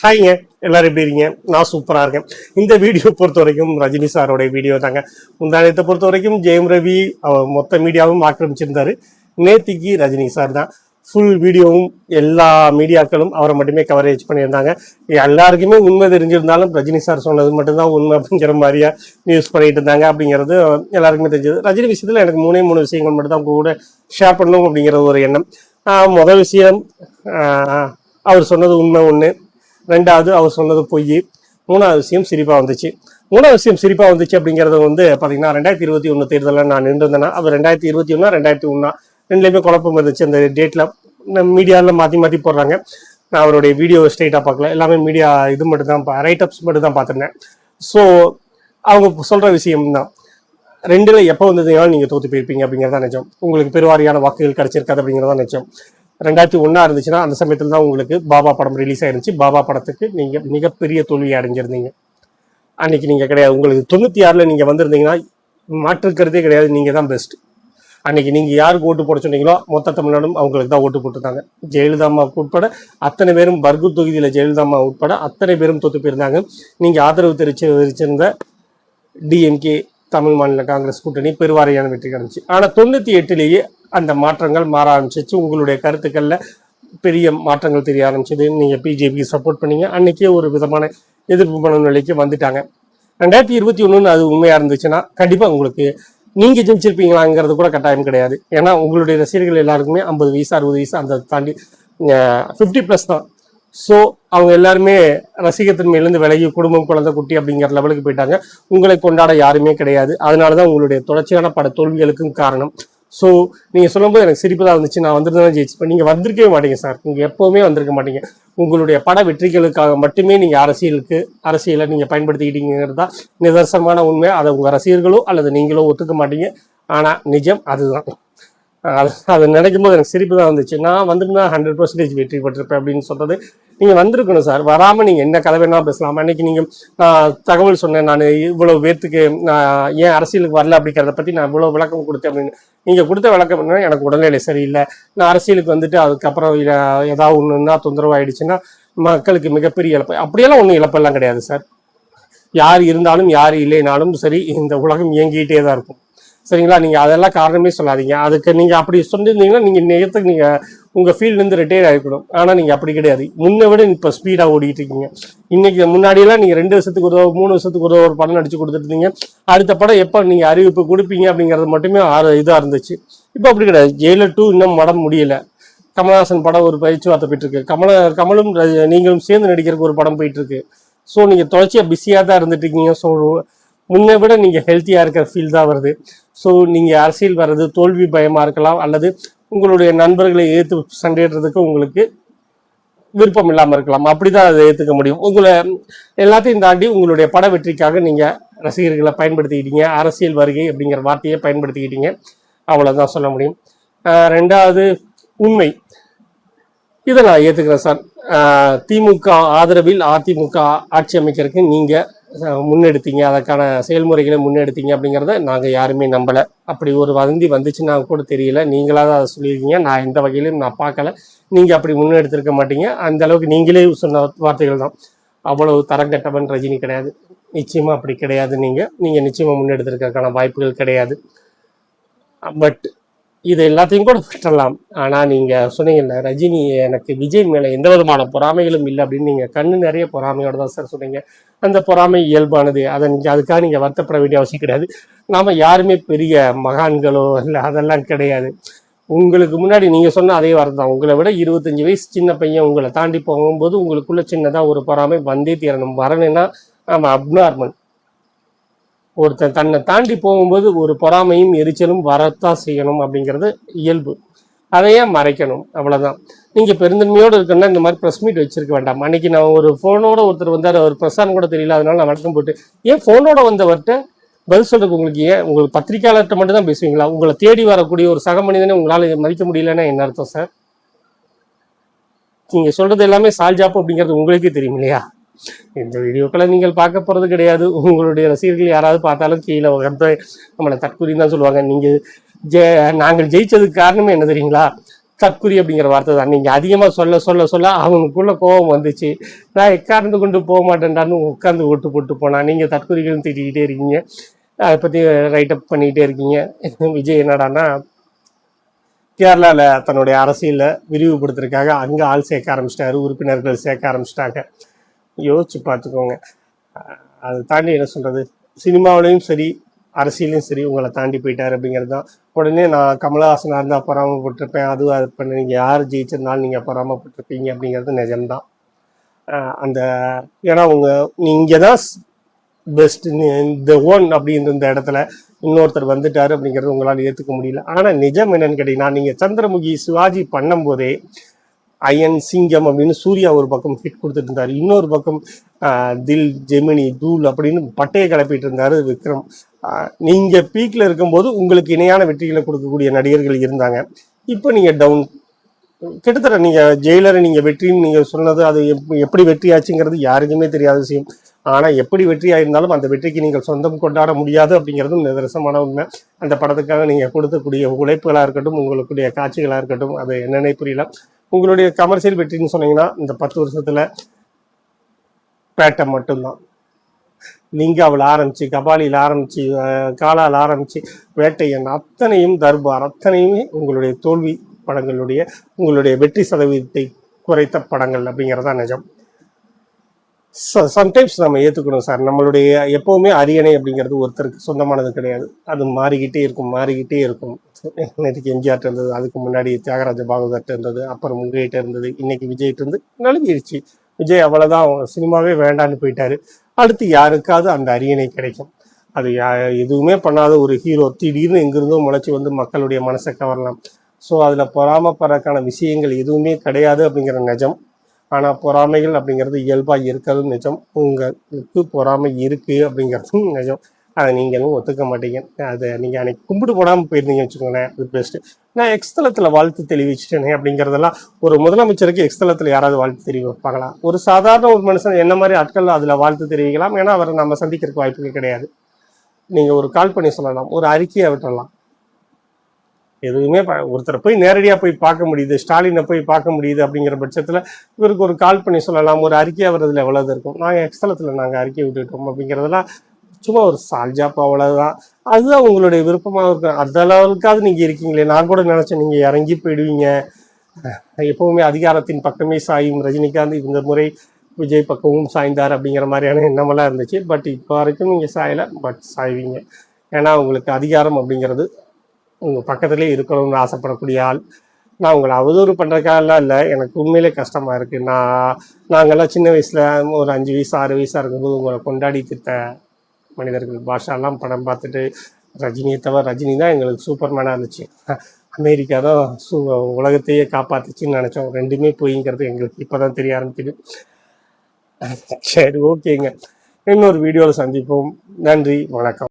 ஹாய்ங்க, எல்லாரும் எப்படி இருக்கீங்க? நான் சூப்பராக இருக்கேன். இந்த வீடியோ பொறுத்த வரைக்கும் ரஜினி சாரோடைய வீடியோ தாங்க. முந்தானத்தை பொறுத்த வரைக்கும் ஜெயம் ரவி மொத்த மீடியாவும் ஆக்கிரமிச்சிருந்தாரு. நேத்திக்கு ரஜினி சார் தான் ஃபுல் வீடியோவும் எல்லா மீடியாக்களும் அவரை மட்டுமே கவரேஜ் பண்ணியிருந்தாங்க. எல்லாருக்குமே உண்மை தெரிஞ்சிருந்தாலும் ரஜினி சார் சொன்னது மட்டும்தான் உண்மை அப்படிங்கிற மாதிரியா நியூஸ் பண்ணிட்டு இருந்தாங்க. அப்படிங்கிறது எல்லாருக்குமே தெரிஞ்சது. ரஜினி விஷயத்தில் எனக்கு மூணு விஷயங்கள் மட்டும் தான் உங்க கூட ஷேர் பண்ணணும் அப்படிங்கிற ஒரு எண்ணம். முதல் விஷயம், அவர் சொன்னது உண்மை ஒன்று. ரெண்டாவது, அவர் சொன்னது பொய். மூணாவது விஷயம் சிரிப்பாக வந்துச்சு. மூணாவது விஷயம் சிரிப்பாக வந்துச்சு அப்படிங்கிறது பார்த்தீங்கன்னா 2021 தேர்தலில் நான் நின்றுருந்தேன்னா அவர் 2021 2001 ரெண்டுலேயுமே குழப்பம் இருந்துச்சு. அந்த டேட்டில் மீடியாவில் மாற்றி போடுறாங்க. நான் அவருடைய வீடியோ ஸ்ட்ரெயிட்டாக பார்க்கல, எல்லாமே மீடியா இது மட்டும் தான், ரைட்டப்ஸ் மட்டும் தான் பார்த்துருந்தேன். ஸோ அவங்க சொல்கிற விஷயம் தான், ரெண்டில் எப்போ வந்ததுனாலும் நீங்கள் தோற்று போயிருப்பீங்க அப்படிங்கிறதா நிஜம். உங்களுக்கு பெருவாரியான வாக்குகள் கிடைச்சிருக்காது அப்படிங்கிறதா நிஜம். 2001 இருந்துச்சுன்னா அந்த சமயத்தில் தான் உங்களுக்கு பாபா படம் ரிலீஸ் ஆயிருந்துச்சு. பாபா படத்துக்கு நீங்கள் மிகப்பெரிய தோல்வி அடைஞ்சிருந்தீங்க. அன்னைக்கு நீங்கள் கிடையாது. உங்களுக்கு 96 நீங்கள் வந்திருந்தீங்கன்னா மாற்றுக்கிறதே கிடையாது, நீங்கள் தான் பெஸ்ட். அன்னைக்கு நீங்கள் யாருக்கு ஓட்டு போட சொன்னீங்களோ மொத்த தமிழ்நாடும் அவங்களுக்கு தான் ஓட்டு போட்டுருந்தாங்க. ஜெயலலிதா அம்மாவுக்கு உட்பட அத்தனை பேரும், பர்கூர் தொகுதியில் ஜெயலலிதா அம்மா உட்பட அத்தனை பேரும் தோற்று போயிருந்தாங்க. நீங்கள் ஆதரவு தெரிவிச்சிருந்த டிஎம்கே தமிழ் மாநில காங்கிரஸ் கூட்டணி பெருவாரியான வெற்றி கிடைச்சி. ஆனால் 98 அந்த மாற்றங்கள் மாற ஆரம்பிச்சிச்சு. உங்களுடைய கருத்துக்களில் பெரிய மாற்றங்கள் தெரிய ஆரம்பிச்சது. நீங்கள் பிஜேபிக்கு சப்போர்ட் பண்ணீங்க. அன்னைக்கே ஒரு விதமான எதிர்ப்பு மனநிலைக்கு வந்துட்டாங்க. 2021 அது உண்மையாக இருந்துச்சுன்னா கண்டிப்பாக உங்களுக்கு நீங்கள் ஜெயிச்சிருப்பீங்களாங்கிறது கூட கட்டாயம் கிடையாது. ஏன்னா உங்களுடைய ரசிகர்கள் எல்லாருக்குமே 50 வயசு 60 வயசு அந்த தாண்டி 50+ தான். ஸோ அவங்க எல்லாருமே ரசிகத்தன்மையிலேருந்து விலகி குடும்பம், குழந்தை, குட்டி அப்படிங்கிற லெவலுக்கு போயிட்டாங்க. உங்களை கொண்டாட யாருமே கிடையாது. அதனால தான் உங்களுடைய தொடர்ச்சியான பட தோல்விகளுக்கும் காரணம். ஸோ நீங்கள் சொல்லும்போது எனக்கு சிரிப்பு தான் வந்துச்சு. நான் வந்துருந்தா ஜெயிச்சுப்பேன். நீங்கள் வந்திருக்கவே மாட்டீங்க சார். நீங்கள் எப்போவுமே வந்திருக்க மாட்டீங்க. உங்களுடைய பட வெற்றிகளுக்காக மட்டுமே நீங்கள் அரசியலை நீங்கள் பயன்படுத்திக்கிட்டீங்கிறது தான் நிதர்சனமான உண்மை. அதை உங்கள் ரசிகர்களோ அல்லது நீங்களோ ஒத்துக்க மாட்டீங்க. ஆனால் நிஜம் அதுதான். அதை நினைக்கும் போது எனக்கு சிரிப்பு தான் வந்துச்சு. நான் வந்திருந்தா 100% வெற்றி பெற்றிருப்பேன் அப்படின்னு சொல்றது. நீங்கள் வந்திருக்கணும் சார். வராமல் நீங்கள் என்ன கதை வேணாலும் பேசலாம். அன்னைக்கு நீங்கள் தகவல் சொன்னேன், நான் இவ்வளோ பேர்த்துக்கு நான் ஏன் அரசியலுக்கு வரல அப்படிங்கிறத பற்றி நான் இவ்வளோ விளக்கம் கொடுத்தேன் அப்படின்னு. நீங்கள் கொடுத்த விளக்கம் என்ன, எனக்கு உடல்நிலை சரியில்லை, நான் அரசியலுக்கு வந்துட்டு அதுக்கப்புறம் ஏதாவது ஒன்றுன்னா தொந்தரவாயிடுச்சுன்னா மக்களுக்கு மிகப்பெரிய இழப்பு. அப்படியெல்லாம் ஒன்றும் இழப்பெல்லாம் கிடையாது சார். யார் இருந்தாலும் யார் இல்லைனாலும் சரி, இந்த உலகம் இயங்கிட்டே தான் இருக்கும். சரிங்களா? நீங்கள் அதெல்லாம் காரணமே சொல்லாதீங்க. அதுக்கு நீங்கள் அப்படி சொல்லியிருந்தீங்கன்னா நீங்கள் நேரத்துக்கு நீங்கள் உங்கள் ஃபீல்ட்லேருந்து ரிட்டையர் ஆகிக்கணும். ஆனால் நீங்கள் அப்படி கிடையாது. முன்னை விட இப்போ ஸ்பீடாக ஓடிட்டு இருக்கீங்க. இன்னைக்கு முன்னாடியெல்லாம் நீங்கள் 2 வருஷத்துக்கு 3 வருஷத்துக்கு ஒரு படம் நடிச்சு கொடுத்துருந்தீங்க. அடுத்த படம் எப்போ நீங்கள் அறிவிப்பு கொடுப்பீங்க அப்படிங்கிறது மட்டுமே இதாக இருந்துச்சு. இப்போ அப்படி கிடையாது. ஜெயிலர் 2 இன்னும் படம் முடியல. கமல்ஹாசன் படம் ஒரு பேச்சுவார்த்தை போயிட்டு இருக்கு. கமலும் நீங்களும் சேர்ந்து நடிக்கிறதுக்கு ஒரு படம் போயிட்டு இருக்கு. ஸோ நீங்கள் தொடர்ச்சியாக பிஸியாக தான் இருந்துட்டு இருக்கீங்க. ஸோ முன்னை விட நீங்கள் ஹெல்த்தியாக இருக்கிற ஃபீல் தான் வருது. ஸோ நீங்கள் அரசியல் வர்றது தோல்வி பயமாக இருக்கலாம், அல்லது உங்களுடைய நண்பர்களை ஏற்று சண்டையிடுறதுக்கு உங்களுக்கு விருப்பம் இல்லாமல் இருக்கலாம். அப்படி தான் அதை ஏற்றுக்க முடியும். உங்களை எல்லாத்தையும் தாண்டி உங்களுடைய பட வெற்றிக்காக நீங்கள் ரசிகர்களை பயன்படுத்திக்கிட்டீங்க. அரசியல் வருகை அப்படிங்கிற வார்த்தையை பயன்படுத்திக்கிட்டீங்க. அவ்வளோதான் சொல்ல முடியும். ரெண்டாவது உண்மை, இதை நான் ஏற்றுக்கிறேன் சார். திமுக ஆதரவில் அதிமுக ஆட்சி அமைக்கிறதுக்கு நீங்கள் முன்னெடுத்தீங்க, அதற்கான செயல்முறைகளை முன்னெடுத்தீங்க அப்படிங்கிறத நாங்கள் யாருமே நம்பலை. அப்படி ஒரு வதந்தி வந்துச்சுன்னா கூட தெரியல. நீங்களாக தான் அதை சொல்லியிருக்கீங்க. நான் எந்த வகையிலும் நான் பார்க்கல. நீங்கள் அப்படி முன்னெடுத்திருக்க மாட்டீங்க. அந்த அளவுக்கு நீங்களே சொன்ன வார்த்தைகள் தான். அவ்வளவு தரங்கட்டவன் ரஜினி கிடையாது. நிச்சயமாக அப்படி கிடையாது. நீங்கள் நிச்சயமாக முன்னெடுத்திருக்கிறதுக்கான வாய்ப்புகள் கிடையாது. பட் இது எல்லாத்தையும் கூட விட்டுடலாம். ஆனால் நீங்கள் சொன்னீங்கல்ல, ரஜினி எனக்கு விஜய் மேலே எந்த விதமான பொறாமைகளும் இல்லை அப்படின்னு. நீங்கள் கண்ணு நிறைய பொறாமையோடு தான் சார் சொன்னீங்க. அந்த பொறாமை இயல்பானது. அதுக்காக நீங்கள் வருத்தப்பட வேண்டிய அவசியம் கிடையாது. நாம் யாருமே பெரிய மகான்களோ இல்லை, அதெல்லாம் கிடையாது. உங்களுக்கு முன்னாடி நீங்கள் சொன்ன அதே வார்த்தை தான். உங்களை விட 25 வயசு சின்ன பையன் உங்களை தாண்டி போகும்போது உங்களுக்குள்ள சின்னதாக ஒரு பொறாமை வந்தே தீரணும். வரணுன்னா நம்ம அப்நார்மல். ஒருத்தன் தன்னை தாண்டி போகும்போது ஒரு பொறாமையும் எரிச்சலும் வரத்தான் செய்யணும் அப்படிங்கிறது இயல்பு. அதையே மறைக்கணும், அவ்வளோதான். நீங்கள் பெருந்தன்மையோடு இருக்கணும்னா இந்த மாதிரி ப்ரெஸ் மீட் வச்சிருக்க வேண்டாம். அன்றைக்கி நான் ஒரு ஃபோனோட ஒருத்தர் வந்தார், அவர் ப்ரெஸ்ஸான்னு கூட தெரியல, அதனால நான் வழக்கம் போட்டு ஏன் ஃபோனோட வந்தவர்கிட்ட பதில் சொல்கிறதுக்கு உங்களுக்கு ஏன் உங்களுக்கு பத்திரிக்கையாளர்கிட்ட மட்டும் தான் பேசுவீங்களா? உங்களை தேடி வரக்கூடிய ஒரு சக மனிதனை உங்களால் மதிக்க முடியலன்னா என்ன அர்த்தம் சார்? நீங்கள் சொல்கிறது எல்லாமே சால்ஜாப்பு அப்படிங்கிறது உங்களுக்கே தெரியும் இல்லையா? இந்த வீடியோக்களை நீங்கள் பார்க்க போகிறது கிடையாது. உங்களுடைய ரசிகர்கள் யாராவது பார்த்தாலும் கீழே நம்மளை தற்கூறின்னு தான் சொல்லுவாங்க. நாங்கள் ஜெயிச்சதுக்கு காரணமே என்ன தெரியுங்களா? தற்குறி அப்படிங்கிற வார்த்தை தான். நீங்கள் அதிகமாக சொல்ல சொல்ல சொல்ல அவனுக்குள்ள கோபம் வந்துச்சு. நான் உட்கார்ந்து கொண்டு போக மாட்டேன்டான்னு உட்காந்து ஓட்டு போட்டு போனான். நீங்கள் தற்குறிகளும் திட்டிக்கிட்டே இருக்கீங்க, அதை பற்றி ரைட்டப் பண்ணிக்கிட்டே இருக்கீங்க. விஜய் என்னடான்னா கேரளாவில் தன்னுடைய அரசியலில் விரிவுபடுத்துறதுக்காக அங்கே ஆள் சேர்க்க ஆரம்பிச்சிட்டாரு, உறுப்பினர்கள் சேர்க்க ஆரம்பிச்சிட்டாங்க. யோசிச்சு பார்த்துக்கோங்க. அதை தாண்டி என்ன சொல்கிறது, சினிமாவிலையும் சரி அரசியலையும் சரி உங்களை தாண்டி போயிட்டார் அப்படிங்கிறது தான். உடனே நான் கமலஹாசனாக இருந்தால் பொறாமப்பட்டிருப்பேன், அதுவும் அது பண்ண நீங்கள் யார் ஜெயிச்சிருந்தாலும் நீங்கள் பொறாமப்பட்டிருப்பீங்க அப்படிங்கிறது நிஜம்தான். அந்த ஏன்னா நீங்கள் தான் பெஸ்ட் இந்த ஒன் அப்படின்ற இந்த இடத்துல இன்னொருத்தர் வந்துட்டாரு அப்படிங்கிறது உங்களால் ஏற்றுக்க முடியல. ஆனால் நிஜம் என்னன்னு கேட்டீங்கன்னா, நீங்கள் சந்திரமுகி சிவாஜி பண்ணும்போதே அயன் சிங்கம் அப்படின்னு சூர்யா ஒரு பக்கம் ஹிட் கொடுத்துட்டு இருந்தாரு, இன்னொரு பக்கம் தில் ஜெமினி தூள் அப்படின்னு பட்டையை கிளப்பிட்டு இருந்தாரு விக்ரம். நீங்க பீக்ல இருக்கும்போது உங்களுக்கு இணையான வெற்றிகளை கொடுக்கக்கூடிய நடிகர்கள் இருந்தாங்க. இப்போ நீங்க டவுன், கிட்டத்தட்ட நீங்க ஜெயிலரை நீங்க வெற்றின்னு நீங்க சொன்னது அது எப்படி வெற்றி ஆச்சுங்கிறது யாருக்குமே தெரியாத விஷயம். ஆனா எப்படி வெற்றி ஆயிருந்தாலும் அந்த வெற்றிக்கு நீங்கள் சொந்தம் கொண்டாட முடியாது அப்படிங்கிறதும் நிதர்சனமான உண்மை. அந்த படத்துக்காக நீங்க கொடுக்கக்கூடிய உழைப்புகளா இருக்கட்டும், உங்களுடைய காட்சிகளா இருக்கட்டும், அது என்னன்னே புரியல. உங்களுடைய கமர்ஷியல் வெற்றின்னு சொன்னீங்கன்னா இந்த 10 வருஷத்துல பேட்டை மட்டும்தான். நீங்க அவள் ஆரம்பிச்சு, கபாலியில் ஆரம்பிச்சு, காலால் ஆரம்பிச்சு, வேட்டையன் அத்தனையும், தர்பார் அத்தனையுமே உங்களுடைய தோல்வி படங்களுடைய உங்களுடைய வெற்றி சதவீதத்தை குறைத்த படங்கள் அப்படிங்கிறதா நிஜம். சம்டைம்ஸ் நம்ம ஏற்றுக்கணும் சார். நம்மளுடைய எப்போவுமே அரியணை அப்படிங்கிறது ஒருத்தருக்கு சொந்தமானது கிடையாது. அது மாறிக்கிட்டே இருக்கும். நேற்றுக்கு எம்ஜிஆர் இருந்தது, அதுக்கு முன்னாடி தியாகராஜ பாகவதர்கிட்ட இருந்தது, அப்புறம் உங்ககிட்ட இருந்தது, இன்னைக்கு விஜய்கிட்ட இருந்து நழுவிடுச்சு. விஜய் அவ்வளோதான், சினிமாவே வேண்டான்னு போயிட்டாரு. அடுத்து யாருக்காவது அந்த அரியணை கிடைக்கும். அது எதுவுமே பண்ணாத ஒரு ஹீரோ திடீர்னு எங்கிருந்தோ முளைச்சி வந்து மக்களுடைய மனசை கவரலாம். ஸோ அதில் பொறாமப்படுறதுக்கான விஷயங்கள் எதுவுமே கிடையாது அப்படிங்கிற நிஜம். ஆனால் பொறாமைகள் அப்படிங்கிறது இயல்பாக இருக்கிறதும் நிஜம். உங்களுக்கு பொறாமை இருக்குது அப்படிங்கிறதும் நிஜம். அதை நீங்களும் ஒத்துக்க மாட்டீங்க. அதை நீங்கள் அன்னைக்கு கும்பிட்டு போடாமல் போயிருந்தீங்க வச்சுக்கோங்களேன், அது பெஸ்ட்டு. நான் எக்ஸ்தலத்தில் வாழ்த்து தெரிவிச்சிட்டேனே அப்படிங்கிறதெல்லாம், ஒரு முதலமைச்சருக்கு எக்ஸ்தலத்தில் யாராவது வாழ்த்து தெரிவிப்பாங்களா? ஒரு சாதாரண ஒரு மனுஷன் என்ன மாதிரி ஆட்கள் அதில் வாழ்த்து தெரிவிக்கலாம். ஏன்னா அவரை நம்ம சந்திக்கிறதுக்கு வாய்ப்புகள் கிடையாது. நீங்கள் ஒரு கால் பண்ணி சொல்லலாம், ஒரு அறிக்கையை விட்டுடலாம். எதுவுமே ஒருத்தரை போய் நேரடியாக போய் பார்க்க முடியுது, ஸ்டாலினை போய் பார்க்க முடியுது அப்படிங்கிற பட்சத்தில் இவருக்கு ஒரு கால் பண்ணி சொல்லலாம், ஒரு அறிக்கையாக வர்றதுல எவ்வளவு இருக்கும். நாங்கள் எக்ஸ்தலத்தில் நாங்கள் அறிக்கை விட்டுட்டோம் அப்படிங்கிறதெல்லாம் சும்மா ஒரு சால்ஜாப், அவ்வளவுதான். அதுதான் உங்களுடைய விருப்பமாக இருக்கும். அந்த அளவுக்காவது நீங்கள் இருக்கீங்களே. நான் கூட நினச்சேன் நீங்கள் இறங்கி போயிடுவீங்க. எப்பவுமே அதிகாரத்தின் பக்கமே சாயும் ரஜினிகாந்த் இந்த முறை விஜய் பக்கமும் சாய்ந்தார் அப்படிங்கிற மாதிரியான எண்ணமெல்லாம் இருந்துச்சு. பட் இப்போ வரைக்கும் நீங்கள் சாயலை, பட் சாய்வீங்க. ஏன்னா உங்களுக்கு அதிகாரம் அப்படிங்கிறது உங்கள் பக்கத்துலேயே இருக்கணும்னு ஆசைப்படக்கூடிய ஆள். நான் உங்களை அவதூறு பண்ணுறதுக்காகலாம் இல்லை, எனக்கு உண்மையிலே கஷ்டமாக இருக்குது. நாங்கள்லாம் சின்ன வயசில் ஒரு 5 வயசு 6 வயசாக இருக்கும்போது உங்களை கொண்டாடி திட்ட மனிதர்கள். பாஷாலாம் படம் பார்த்துட்டு ரஜினியை தவிர, ரஜினி தான் எங்களுக்கு சூப்பர்மேனாக இருந்துச்சு, அமெரிக்கா தான் உலகத்தையே காப்பாற்றுச்சின்னு நினச்சோம். ரெண்டுமே போய்ங்கிறது எங்களுக்கு இப்போ தான் தெரிய ஆரம்பிக்குது. சரி, ஓகேங்க, இன்னொரு வீடியோவில் சந்திப்போம். நன்றி, வணக்கம்.